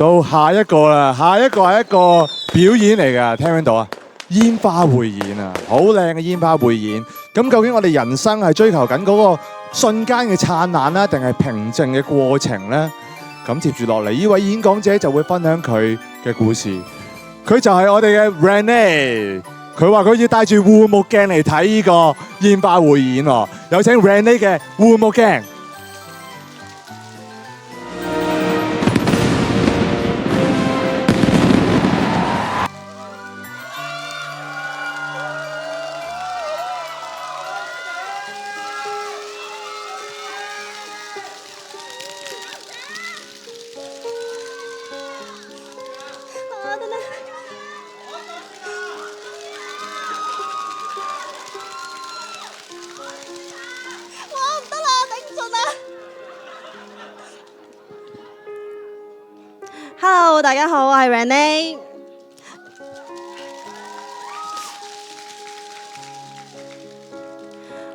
到下一個啦，下一個係一個表演嚟㗎，聽唔聽到啊？煙花匯演啊，好靚嘅煙花匯演。咁究竟我哋人生係追求緊嗰個瞬間嘅燦爛啦，定係平靜嘅過程呢？咁接住落嚟，呢位演講者就會分享佢嘅故事。佢就係我哋嘅 Renee， 佢話佢要帶住護目鏡嚟睇呢個煙花匯演喎。有請 Renee 嘅護目鏡。Hello， 大家好，我係 Renee。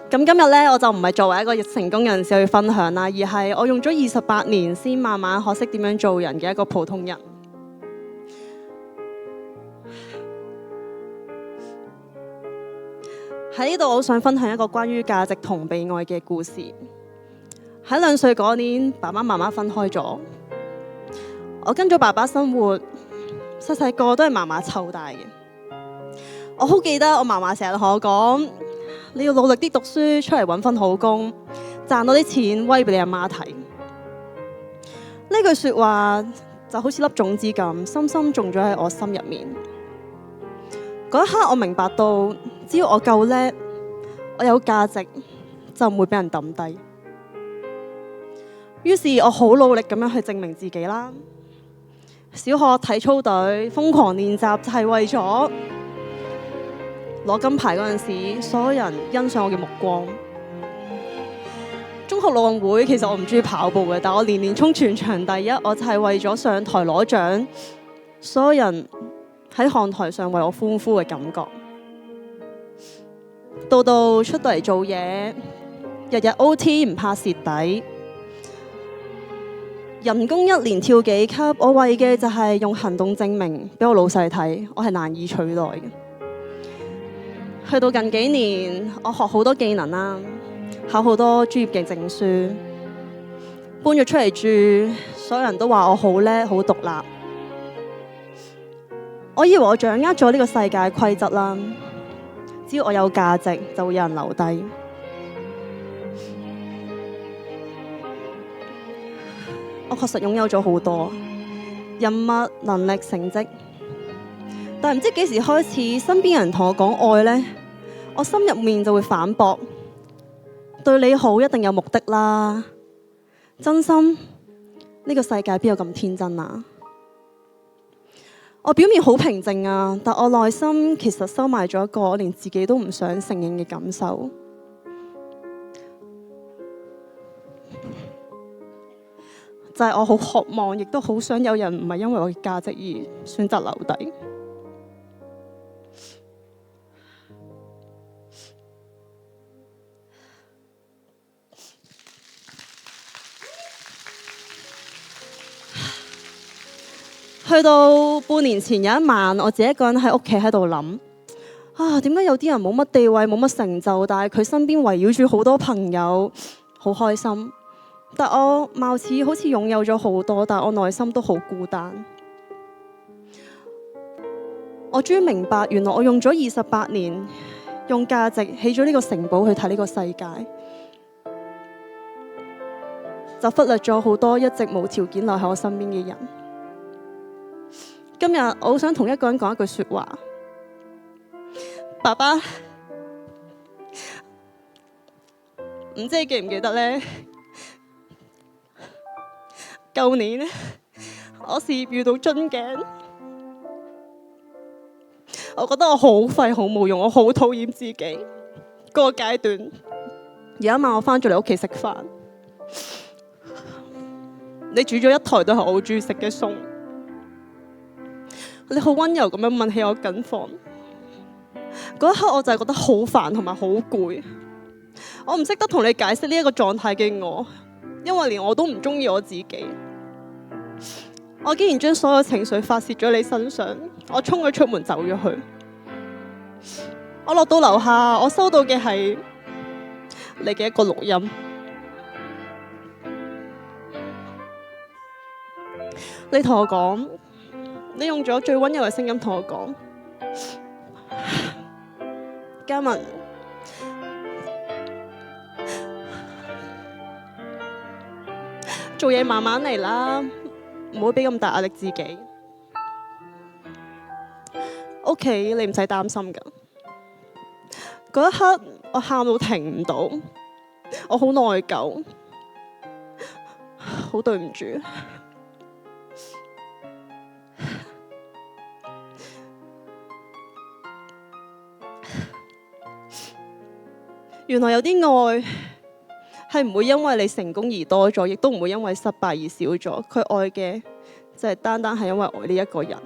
咁今日呢，我就唔係作為一個成功人士去分享啦，而係我用咗28年先慢慢學識點樣做人嘅一個普通人。喺呢度，我想分享一個關於價值同被愛嘅故事。喺2歲嗰年，爸爸媽媽分開咗。我跟咗爸爸生活，細細個都係嫲嫲湊大嘅。我好記得我嫲嫲成日同我講，你要努力啲讀書，出嚟揾份好工，賺到啲錢威俾你阿媽睇。呢句說話就好似粒種子咁，深深種咗喺我心入面。嗰一刻我明白到，只要我夠叻，我有價值，就唔會俾人抌低。於是我好努力咁樣去證明自己啦。小學體操隊瘋狂練習就係為咗攞金牌嗰陣時，所有人欣賞我嘅目光。中學陸運會其實我唔中意跑步嘅，但我年年衝全場第一，我就係為咗上台攞獎，所有人喺看台上為我歡呼嘅感覺。到出到嚟做嘢，日日 OT 唔怕蝕底。人工1年跳幾級，我為嘅就係用行動證明俾我老細睇，我係難以取代嘅。去到近幾年，我學好多技能啦，考好多專業嘅證書，搬咗出嚟住，所有人都話我好叻，好獨立。我以為我掌握咗呢個世界規則啦，只要我有價值，就會有人留低。我確實擁有咗好多人物、能力、成績，但唔知幾時開始，身邊人同我講愛呢，我心入面就會反駁：對你好一定有目的啦，真心呢個世界邊有咁天真啊？我表面好平靜啊，但我內心其實收埋咗一個我連自己都唔想承認嘅感受。就係我好渴望，亦都好想有人唔係因為我嘅價值而選擇留低。去到半年前有一晚，我自己一個人喺屋企喺度諗：啊，點解有啲人冇乜地位、冇乜成就，但係佢身邊圍繞住好多朋友，好開心。但我貌似好似擁有咗好多，但我內心都好孤單。我終於明白，原來我用咗28年，用價值起咗呢個城堡去睇呢個世界，就忽略咗好多一直無條件留喺我身邊嘅人。今日我好想同一個人講一句說話：爸爸，唔知你記唔記得呢？舊年我事業遇到樽頸，我覺得我好廢好冇用，我好討厭自己嗰個階段。有一晚我翻咗嚟屋企食飯，你煮咗一台都係我好中意食嘅餸，你好溫柔咁樣問起我近況。嗰一刻我就係覺得好煩同埋好攰，我唔識得同你解釋呢一個狀態嘅我，因為連我都唔中意我自己。我竟然將所有情緒發泄咗你身上，我衝咗出門走咗去。我落到樓下，我收到嘅係你嘅一個錄音。你同我講，你用咗最溫柔嘅聲音同我講，嘉文，做嘢慢慢嚟啦，唔好俾咁大壓力自己。屋企你唔使擔心㗎。嗰一刻我喊到停唔到，我好內疚，好對唔住。原來有啲愛係唔會因為你成功而多咗，亦都唔會因為失敗而少咗。佢愛嘅就係單單係因為愛呢一個人。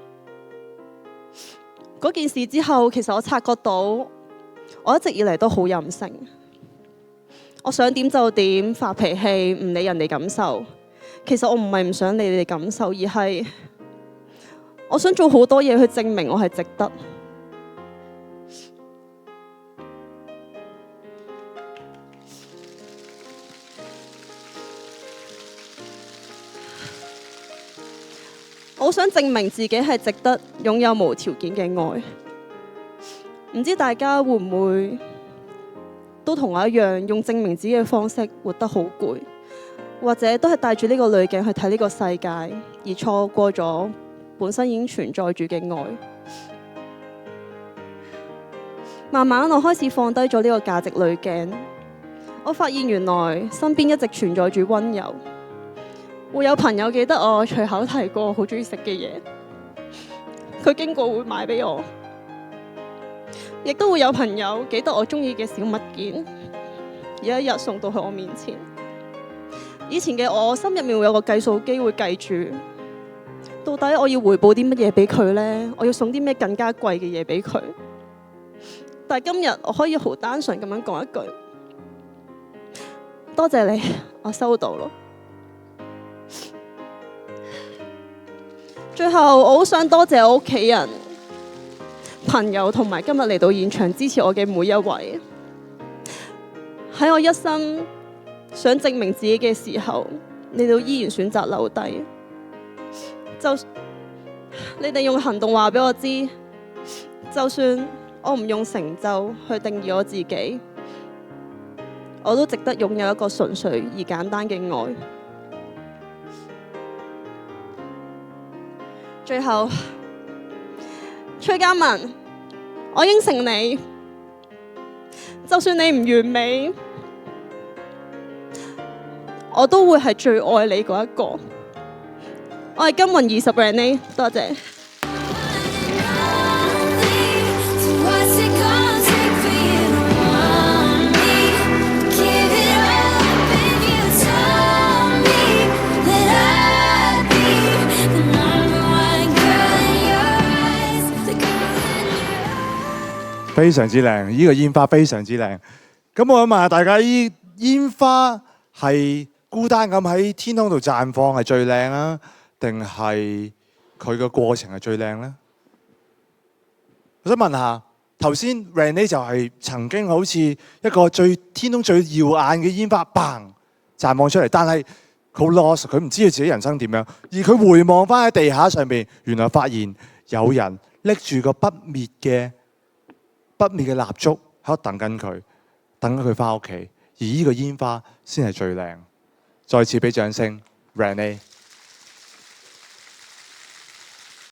嗰件事之後，其實我察覺到我一直以嚟都好任性，我想點就點，發脾氣，唔理人哋感受。其實我唔係唔想理你哋感受，而係我想做好多嘢去證明我係值得。我想證明自己係值得擁有無條件嘅愛。唔知大家會唔會都同我一樣，用證明自己嘅方式活得好攰，或者都係帶住呢個濾鏡去睇呢個世界，而錯過咗本身已經存在住嘅愛。慢慢我開始放低咗呢個價值濾鏡，我發現原來身邊一直存在住溫柔。會有朋友記得我隨口提過好中意食嘅嘢，佢經過會買俾我，亦都會有朋友記得我中意嘅小物件，有一日送到去我面前。以前嘅我心入面會有個計數機，會計住到底我要回報啲乜嘢俾佢呢？我要送啲咩更加貴嘅嘢俾佢？但係今日我可以好單純咁樣講一句，多謝你，我收到咯。最後，我好想多謝我屋企人、朋友同埋今日嚟到現場支持我嘅每一位。喺我一生想證明自己嘅時候，你哋依然選擇留低。就你哋用行動話俾我知，就算我唔用成就去定義我自己，我都值得擁有一個純粹而簡單嘅愛。最後，崔嘉文，我應承你，就算你唔完美，我都會係最愛你嗰一個。我係金雲20 Renee， 多謝。非常之靚，呢個煙花非常之靚。咁我想問下大家，呢煙花係孤單咁喺天空度綻放係最靚啊，定係佢個過程係最靚呢？我想問下，頭先 Renee 就係曾經好似一個天空最耀眼嘅煙花，bang 綻放出嚟，但係佢 lost， 佢唔知道自己人生點樣。而佢回望翻喺地下上面，原來發現有人拎住個不滅嘅蠟燭喺度等緊佢，等緊佢翻屋企，而呢個煙花先係最靚。再次俾掌聲 ，Renee。